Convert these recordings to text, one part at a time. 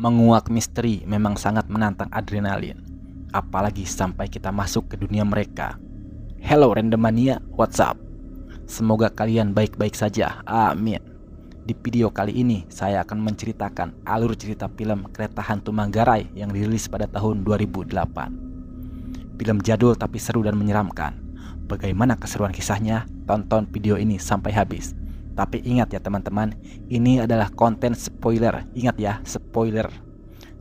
Menguak misteri memang sangat menantang adrenalin, apalagi sampai kita masuk ke dunia mereka. Hello Randomania, what's up? Semoga kalian baik-baik saja, amin. Di video kali ini saya akan menceritakan alur cerita film Kereta Hantu Manggarai yang dirilis pada tahun 2008. Film jadul tapi seru dan menyeramkan. Bagaimana keseruan kisahnya? Tonton video ini sampai habis. Tapi ingat ya teman-teman, ini adalah konten spoiler. Ingat ya, spoiler.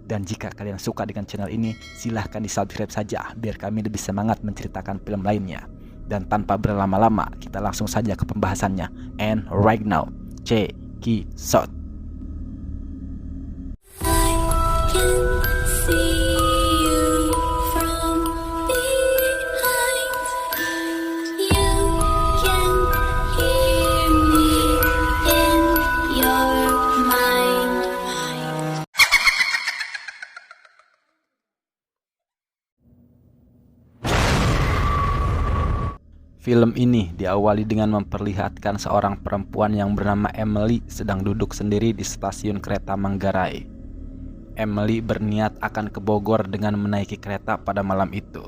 Dan jika kalian suka dengan channel ini, silahkan di-subscribe saja biar kami lebih semangat menceritakan film lainnya. Dan tanpa berlama-lama, kita langsung saja ke pembahasannya. And right now, check it out. Film ini diawali dengan memperlihatkan seorang perempuan yang bernama Emily sedang duduk sendiri di stasiun kereta Manggarai. Emily berniat akan ke Bogor dengan menaiki kereta pada malam itu.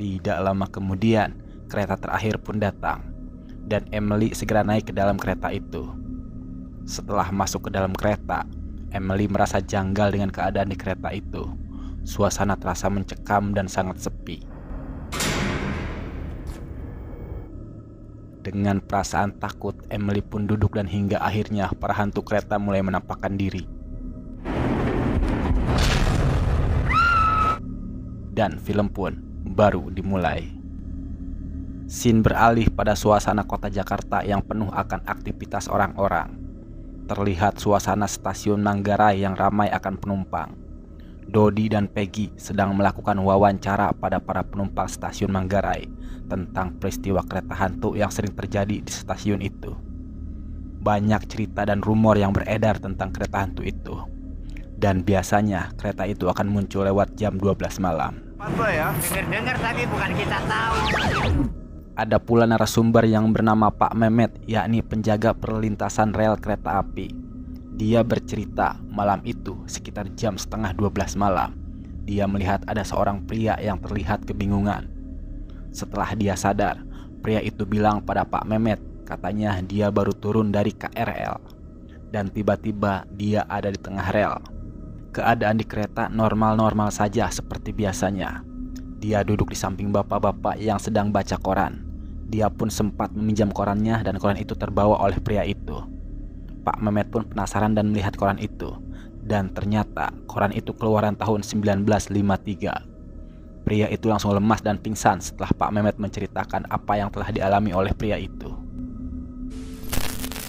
Tidak lama kemudian, kereta terakhir pun datang, dan Emily segera naik ke dalam kereta itu. Setelah masuk ke dalam kereta, Emily merasa janggal dengan keadaan di kereta itu. Suasana terasa mencekam dan sangat sepi. Dengan perasaan takut, Emily pun duduk dan hingga akhirnya para hantu kereta mulai menampakkan diri. Dan film pun baru dimulai. Scene beralih pada suasana kota Jakarta yang penuh akan aktivitas orang-orang. Terlihat suasana stasiun Manggarai yang ramai akan penumpang. Dodi dan Peggy sedang melakukan wawancara pada para penumpang stasiun Manggarai tentang peristiwa kereta hantu yang sering terjadi di stasiun itu. Banyak cerita dan rumor yang beredar tentang kereta hantu itu. Dan biasanya kereta itu akan muncul lewat jam 12 malam. Dengar tadi bukan kita tahu. Ada pula narasumber yang bernama Pak Mehmet, yakni penjaga perlintasan rel kereta api. Dia bercerita malam itu sekitar jam setengah 12 malam. Dia melihat ada seorang pria yang terlihat kebingungan. Setelah dia sadar, pria itu bilang pada Pak Mehmet, katanya dia baru turun dari KRL. Dan tiba-tiba dia ada di tengah rel. Keadaan di kereta normal-normal saja seperti biasanya. Dia duduk di samping bapak-bapak yang sedang baca koran. Dia pun sempat meminjam korannya dan koran itu terbawa oleh pria itu. Pak Mehmet pun penasaran dan melihat koran itu. Dan ternyata koran itu keluaran tahun 1953. Pria itu langsung lemas dan pingsan setelah Pak Mehmet menceritakan apa yang telah dialami oleh pria itu.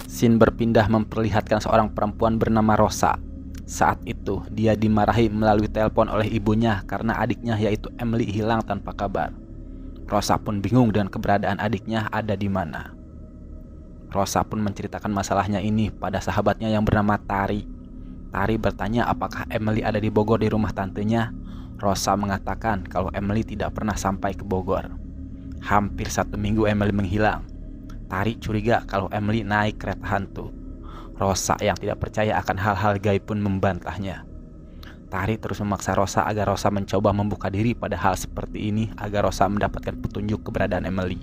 Scene berpindah memperlihatkan seorang perempuan bernama Rosa. Saat itu dia dimarahi melalui telepon oleh ibunya karena adiknya yaitu Emily hilang tanpa kabar. Rosa pun bingung dengan keberadaan adiknya ada di mana. Rosa pun menceritakan masalahnya ini pada sahabatnya yang bernama Tari. Tari bertanya apakah Emily ada di Bogor di rumah tantenya. Rosa mengatakan kalau Emily tidak pernah sampai ke Bogor. Hampir 1 minggu Emily menghilang. Tari curiga kalau Emily naik kereta hantu. Rosa yang tidak percaya akan hal-hal gaib pun membantahnya. Tari terus memaksa Rosa agar Rosa mencoba membuka diri pada hal seperti ini agar Rosa mendapatkan petunjuk keberadaan Emily.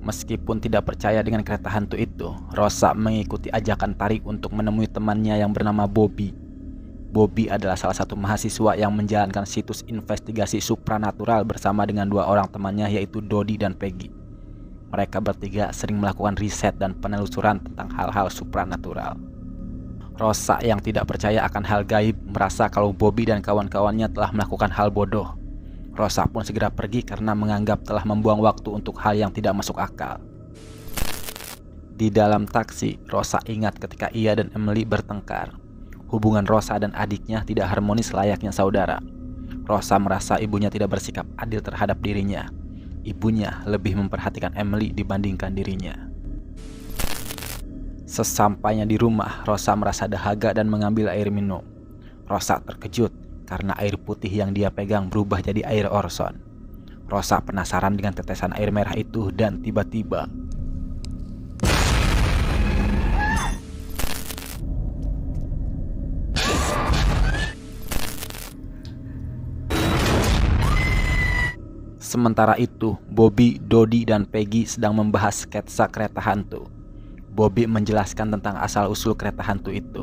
Meskipun tidak percaya dengan kereta hantu itu, Rosa mengikuti ajakan Tari untuk menemui temannya yang bernama Bobby. Bobby adalah salah satu mahasiswa yang menjalankan situs investigasi supranatural bersama dengan 2 orang temannya yaitu Dodi dan Peggy. Mereka bertiga sering melakukan riset dan penelusuran tentang hal-hal supranatural. Rosa yang tidak percaya akan hal gaib merasa kalau Bobby dan kawan-kawannya telah melakukan hal bodoh. Rosa pun segera pergi karena menganggap telah membuang waktu untuk hal yang tidak masuk akal. Di dalam taksi, Rosa ingat ketika ia dan Emily bertengkar. Hubungan Rosa dan adiknya tidak harmonis layaknya saudara. Rosa merasa ibunya tidak bersikap adil terhadap dirinya. Ibunya lebih memperhatikan Emily dibandingkan dirinya. Sesampainya di rumah, Rosa merasa dahaga dan mengambil air minum. Rosa terkejut karena air putih yang dia pegang berubah jadi air Orson. Rosa penasaran dengan tetesan air merah itu dan tiba-tiba Sementara itu, Bobby, Dodi, dan Peggy sedang membahas sketsa kereta hantu. Bobby menjelaskan tentang asal-usul kereta hantu itu.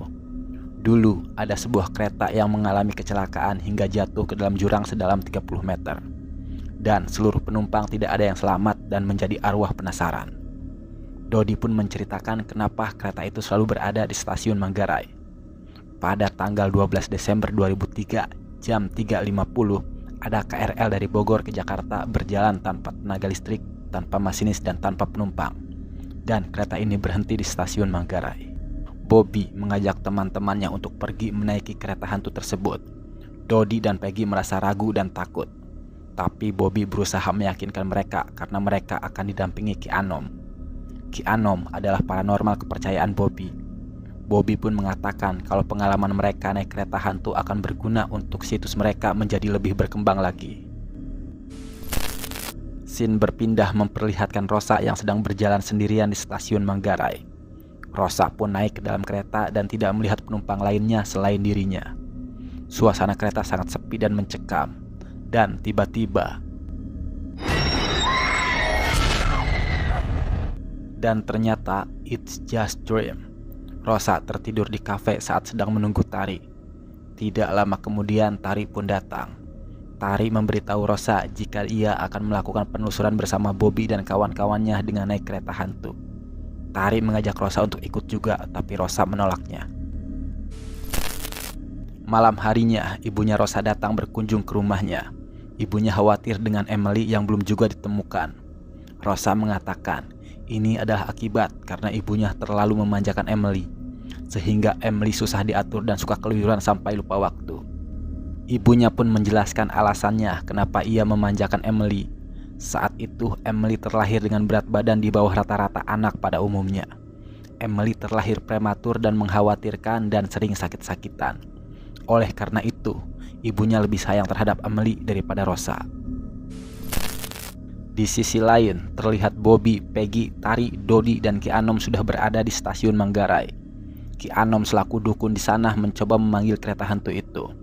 Dulu, ada sebuah kereta yang mengalami kecelakaan hingga jatuh ke dalam jurang sedalam 30 meter. Dan seluruh penumpang tidak ada yang selamat dan menjadi arwah penasaran. Dodi pun menceritakan kenapa kereta itu selalu berada di stasiun Manggarai. Pada tanggal 12 Desember 2003, jam 3.50, ada KRL dari Bogor ke Jakarta berjalan tanpa tenaga listrik, tanpa masinis, dan tanpa penumpang. Dan kereta ini berhenti di stasiun Manggarai. Bobby mengajak teman-temannya untuk pergi menaiki kereta hantu tersebut. Dodi dan Peggy merasa ragu dan takut. Tapi Bobby berusaha meyakinkan mereka karena mereka akan didampingi Ki Anom. Ki Anom adalah paranormal kepercayaan Bobby. Bobby pun mengatakan kalau pengalaman mereka naik kereta hantu akan berguna untuk situs mereka menjadi lebih berkembang lagi. Scene berpindah memperlihatkan Rosa yang sedang berjalan sendirian di stasiun Manggarai. Rosa pun naik ke dalam kereta dan tidak melihat penumpang lainnya selain dirinya. Suasana kereta sangat sepi dan mencekam. Dan tiba-tiba, dan ternyata it's just dream. Rosa tertidur di kafe saat sedang menunggu Tari. Tidak lama kemudian Tari pun datang. Tari memberitahu Rosa jika ia akan melakukan penelusuran bersama Bobby dan kawan-kawannya dengan naik kereta hantu. Tari mengajak Rosa untuk ikut juga, tapi Rosa menolaknya. Malam harinya, ibunya Rosa datang berkunjung ke rumahnya. Ibunya khawatir dengan Emily yang belum juga ditemukan. Rosa mengatakan ini adalah akibat karena ibunya terlalu memanjakan Emily, sehingga Emily susah diatur dan suka keluyuran sampai lupa waktu. Ibunya pun menjelaskan alasannya kenapa ia memanjakan Emily. Saat itu Emily terlahir dengan berat badan di bawah rata-rata anak pada umumnya. Emily terlahir prematur dan mengkhawatirkan dan sering sakit-sakitan. Oleh karena itu, ibunya lebih sayang terhadap Emily daripada Rosa. Di sisi lain, terlihat Bobby, Peggy, Tari, Dodi, dan Ki Anom sudah berada di stasiun Manggarai. Ki Anom selaku dukun di sana mencoba memanggil kereta hantu itu.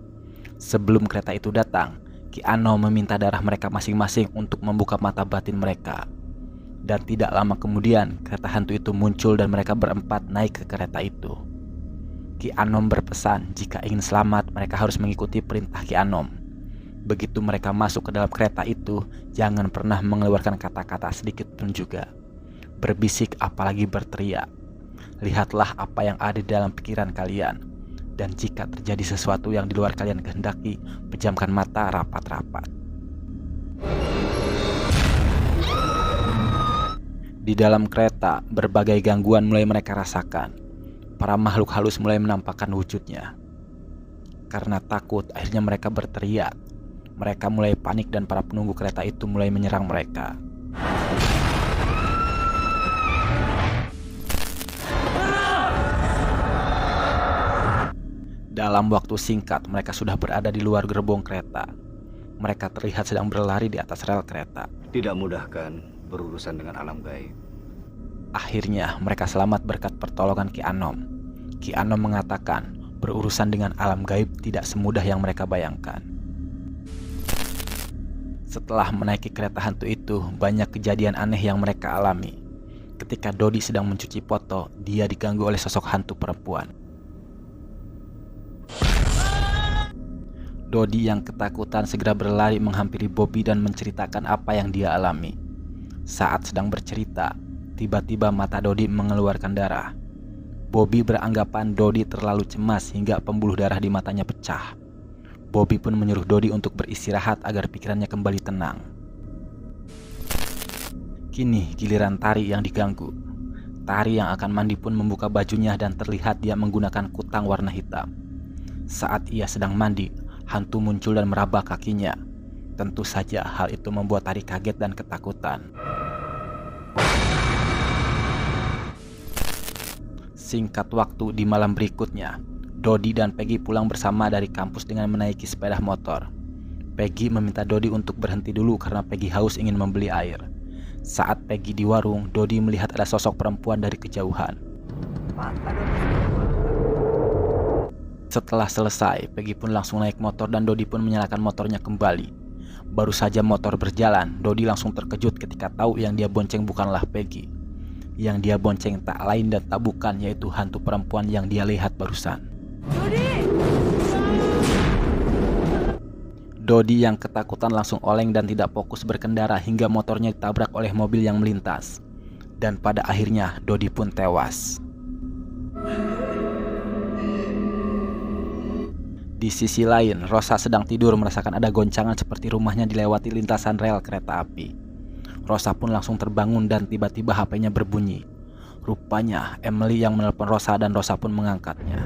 Sebelum kereta itu datang, Ki Anom meminta darah mereka masing-masing untuk membuka mata batin mereka. Dan tidak lama kemudian, kereta hantu itu muncul dan mereka berempat naik ke kereta itu. Ki Anom berpesan jika ingin selamat mereka harus mengikuti perintah Ki Anom. Begitu mereka masuk ke dalam kereta itu, jangan pernah mengeluarkan kata-kata sedikit pun juga. Berbisik apalagi berteriak. Lihatlah apa yang ada di dalam pikiran kalian. Dan jika terjadi sesuatu yang di luar kalian kehendaki, pejamkan mata rapat-rapat. Di dalam kereta, berbagai gangguan mulai mereka rasakan. Para makhluk halus mulai menampakkan wujudnya. Karena takut, akhirnya mereka berteriak. Mereka mulai panik dan para penunggu kereta itu mulai menyerang mereka. Dalam waktu singkat mereka sudah berada di luar gerbong kereta. Mereka terlihat sedang berlari di atas rel kereta. Tidak mudah kan berurusan dengan alam gaib. Akhirnya mereka selamat berkat pertolongan Ki Anom. Ki Anom mengatakan berurusan dengan alam gaib tidak semudah yang mereka bayangkan. Setelah menaiki kereta hantu itu, banyak kejadian aneh yang mereka alami. Ketika Dodi sedang mencuci foto, dia diganggu oleh sosok hantu perempuan. Dodi yang ketakutan segera berlari menghampiri Bobby dan menceritakan apa yang dia alami. Saat sedang bercerita, tiba-tiba mata Dodi mengeluarkan darah. Bobby beranggapan Dodi terlalu cemas hingga pembuluh darah di matanya pecah. Bobby pun menyuruh Dodi untuk beristirahat agar pikirannya kembali tenang. Kini giliran Tari yang diganggu. Tari yang akan mandi pun membuka bajunya dan terlihat dia menggunakan kutang warna hitam. Saat ia sedang mandi, hantu muncul dan meraba kakinya. Tentu saja hal itu membuat Tari kaget dan ketakutan. Singkat waktu di malam berikutnya, Dodi dan Peggy pulang bersama dari kampus dengan menaiki sepeda motor. Peggy meminta Dodi untuk berhenti dulu karena Peggy haus ingin membeli air. Saat Peggy di warung, Dodi melihat ada sosok perempuan dari kejauhan. Setelah selesai, Peggy pun langsung naik motor dan Dodi pun menyalakan motornya kembali. Baru saja motor berjalan, Dodi langsung terkejut ketika tahu yang dia bonceng bukanlah Peggy. Yang dia bonceng tak lain dan tak bukan, yaitu hantu perempuan yang dia lihat barusan. Dodi yang ketakutan langsung oleng dan tidak fokus berkendara hingga motornya ditabrak oleh mobil yang melintas. Dan pada akhirnya Dodi pun tewas. Di sisi lain, Rosa sedang tidur merasakan ada goncangan seperti rumahnya dilewati lintasan rel kereta api. Rosa pun langsung terbangun dan tiba-tiba HP-nya berbunyi. Rupanya Emily yang menelpon Rosa dan Rosa pun mengangkatnya.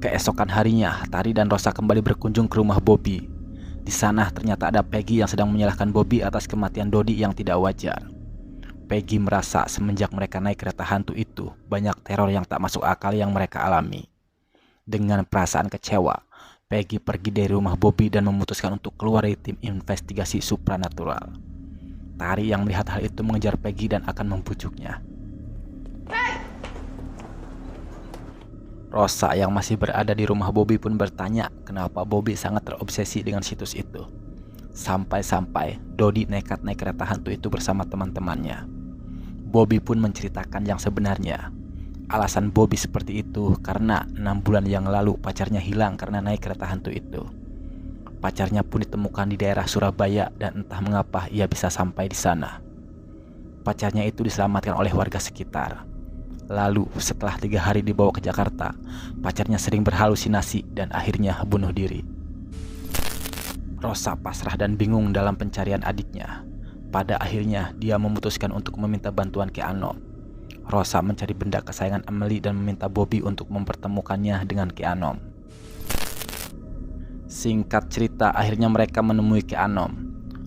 Keesokan harinya, Tari dan Rosa kembali berkunjung ke rumah Bobby. Di sana ternyata ada Peggy yang sedang menyalahkan Bobby atas kematian Dodi yang tidak wajar. Peggy merasa semenjak mereka naik kereta hantu itu, banyak teror yang tak masuk akal yang mereka alami. Dengan perasaan kecewa, Peggy pergi dari rumah Bobby dan memutuskan untuk keluar dari tim investigasi supranatural. Tari yang melihat hal itu mengejar Peggy dan akan membujuknya. Rosa yang masih berada di rumah Bobby pun bertanya kenapa Bobby sangat terobsesi dengan situs itu. Sampai-sampai Dodi nekat naik kereta hantu itu bersama teman-temannya. Bobby pun menceritakan yang sebenarnya. Alasan Bobby seperti itu karena 6 bulan yang lalu pacarnya hilang karena naik kereta hantu itu. Pacarnya pun ditemukan di daerah Surabaya dan entah mengapa ia bisa sampai di sana. Pacarnya itu diselamatkan oleh warga sekitar. Lalu setelah 3 hari dibawa ke Jakarta, pacarnya sering berhalusinasi dan akhirnya bunuh diri. Rosa pasrah dan bingung dalam pencarian adiknya. Pada akhirnya dia memutuskan untuk meminta bantuan Ki Anom. Rosa mencari benda kesayangan Emily dan meminta Bobby untuk mempertemukannya dengan Ki Anom. Singkat cerita, akhirnya mereka menemui Ki Anom.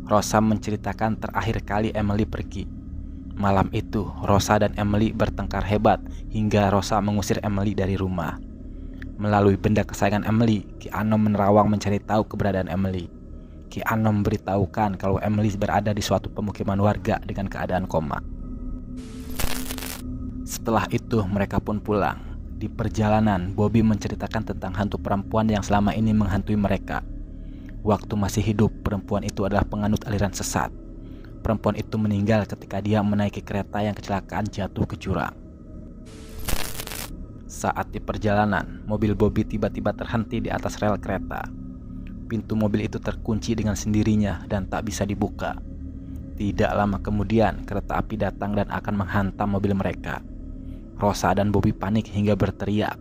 Rosa menceritakan terakhir kali Emily pergi. Malam itu, Rosa dan Emily bertengkar hebat hingga Rosa mengusir Emily dari rumah. Melalui benda kesayangan Emily, Ki Anom menerawang mencari tahu keberadaan Emily. Ki Anom memberitahukan kalau Emily berada di suatu pemukiman warga dengan keadaan koma. Setelah itu mereka pun pulang. Di perjalanan, Bobby menceritakan tentang hantu perempuan yang selama ini menghantui mereka. Waktu masih hidup, perempuan itu adalah penganut aliran sesat. Perempuan itu meninggal ketika dia menaiki kereta yang kecelakaan jatuh ke jurang. Saat di perjalanan, mobil Bobby tiba-tiba terhenti di atas rel kereta. Pintu mobil itu terkunci dengan sendirinya dan tak bisa dibuka. Tidak lama kemudian, kereta api datang dan akan menghantam mobil mereka. Rosa dan Bobby panik hingga berteriak,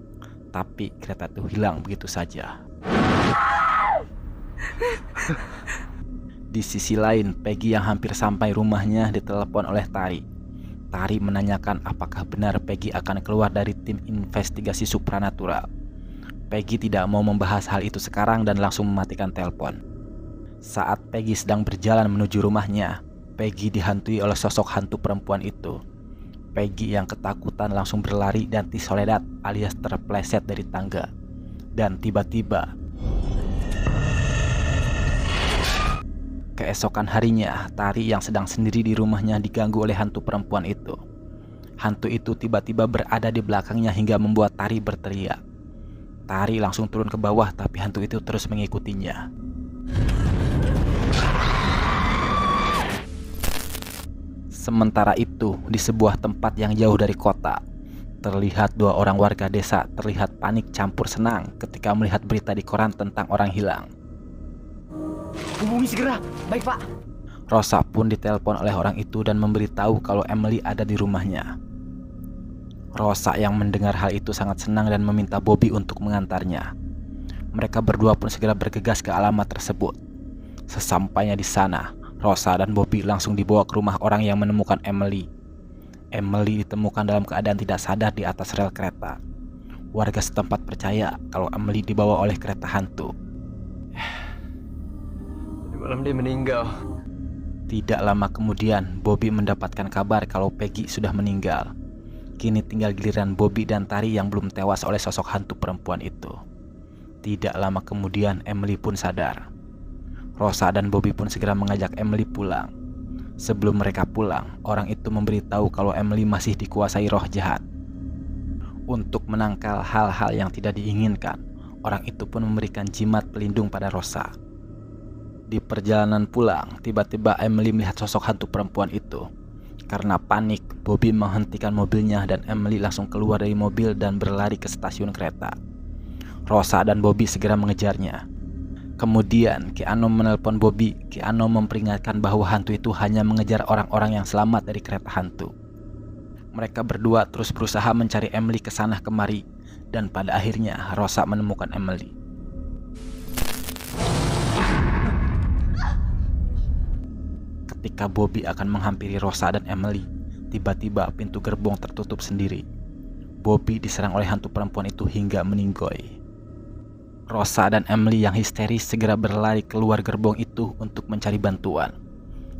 tapi kereta itu hilang begitu saja. Di sisi lain, Peggy yang hampir sampai rumahnya ditelepon oleh Tari. Tari menanyakan apakah benar Peggy akan keluar dari tim investigasi supranatural. Peggy tidak mau membahas hal itu sekarang dan langsung mematikan telepon. Saat Peggy sedang berjalan menuju rumahnya, Peggy dihantui oleh sosok hantu perempuan itu. Peggy yang ketakutan langsung berlari dan tersoledat alias terpleset dari tangga. Dan tiba-tiba, keesokan harinya, Tari yang sedang sendiri di rumahnya diganggu oleh hantu perempuan itu. Hantu itu tiba-tiba berada di belakangnya hingga membuat Tari berteriak. Tari langsung turun ke bawah tapi hantu itu terus mengikutinya. Sementara itu, di sebuah tempat yang jauh dari kota, terlihat 2 orang warga desa terlihat panik campur senang ketika melihat berita di koran tentang orang hilang. Hubungi segera. Baik, Pak. Rosa pun ditelepon oleh orang itu dan memberitahu kalau Emily ada di rumahnya. Rosa yang mendengar hal itu sangat senang dan meminta Bobby untuk mengantarnya. Mereka berdua pun segera bergegas ke alamat tersebut. Sesampainya di sana, Rosa dan Bobby langsung dibawa ke rumah orang yang menemukan Emily. Emily ditemukan dalam keadaan tidak sadar di atas rel kereta. Warga setempat percaya kalau Emily dibawa oleh kereta hantu. Tadi malam dia meninggal. Tidak lama kemudian, Bobby mendapatkan kabar kalau Peggy sudah meninggal. Kini tinggal giliran Bobby dan Tari yang belum tewas oleh sosok hantu perempuan itu. Tidak lama kemudian Emily pun sadar. Rosa dan Bobby pun segera mengajak Emily pulang. Sebelum mereka pulang, orang itu memberitahu kalau Emily masih dikuasai roh jahat. Untuk menangkal hal-hal yang tidak diinginkan, Orang itu pun memberikan jimat pelindung pada Rosa. Di perjalanan pulang, tiba-tiba Emily melihat sosok hantu perempuan itu. Karena panik, Bobby menghentikan mobilnya dan Emily langsung keluar dari mobil dan berlari ke stasiun kereta. Rosa dan Bobby segera mengejarnya. Kemudian Keanu menelpon Bobby. Keanu memperingatkan bahwa hantu itu hanya mengejar orang-orang yang selamat dari kereta hantu. Mereka berdua terus berusaha mencari Emily ke sana kemari, dan pada akhirnya Rosa menemukan Emily. Ketika Bobby akan menghampiri Rosa dan Emily, tiba-tiba pintu gerbong tertutup sendiri. Bobby diserang oleh hantu perempuan itu hingga meninggoy. Rosa dan Emily yang histeris segera berlari keluar gerbong itu untuk mencari bantuan.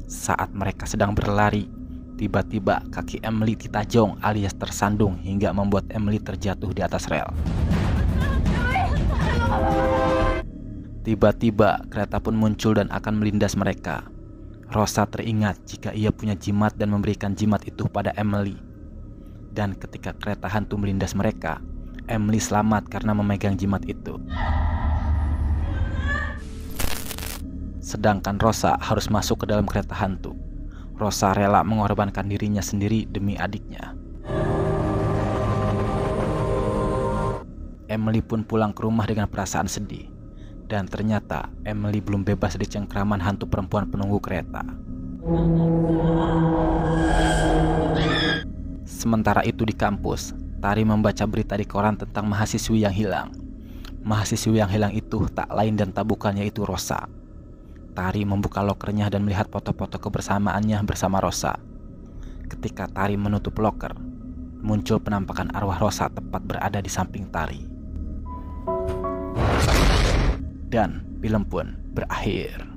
Saat mereka sedang berlari, tiba-tiba kaki Emily ditajong alias tersandung hingga membuat Emily terjatuh di atas rel. Tiba-tiba kereta pun muncul dan akan melindas mereka. Rosa teringat jika ia punya jimat dan memberikan jimat itu pada Emily. Dan ketika kereta hantu melindas mereka, Emily selamat karena memegang jimat itu. Sedangkan Rosa harus masuk ke dalam kereta hantu. Rosa rela mengorbankan dirinya sendiri demi adiknya. Emily pun pulang ke rumah dengan perasaan sedih. Dan ternyata Emily belum bebas dari cengkraman hantu perempuan penunggu kereta. Sementara itu di kampus, Tari membaca berita di koran tentang mahasiswi yang hilang. Mahasiswi yang hilang itu tak lain dan tak bukan yaitu Rosa. Tari membuka lokernya dan melihat foto-foto kebersamaannya bersama Rosa. Ketika Tari menutup loker, muncul penampakan arwah Rosa tepat berada di samping Tari. Dan film pun berakhir.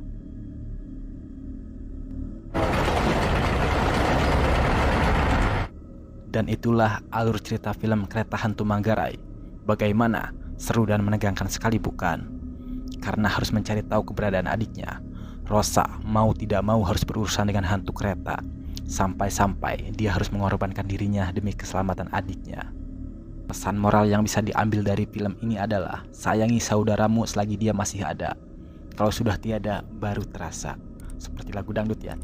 Dan itulah alur cerita film Kereta Hantu Manggarai. Bagaimana? Seru dan menegangkan sekali bukan? Karena harus mencari tahu keberadaan adiknya. Rosa mau tidak mau harus berurusan dengan hantu kereta. Sampai-sampai dia harus mengorbankan dirinya demi keselamatan adiknya. Pesan moral yang bisa diambil dari film ini adalah sayangi saudaramu selagi dia masih ada. Kalau sudah tiada, baru terasa. Seperti lagu dangdut ya.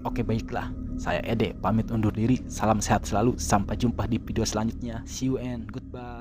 Oke, baiklah. Saya Ede, pamit undur diri. Salam sehat selalu. Sampai jumpa di video selanjutnya. See you and goodbye.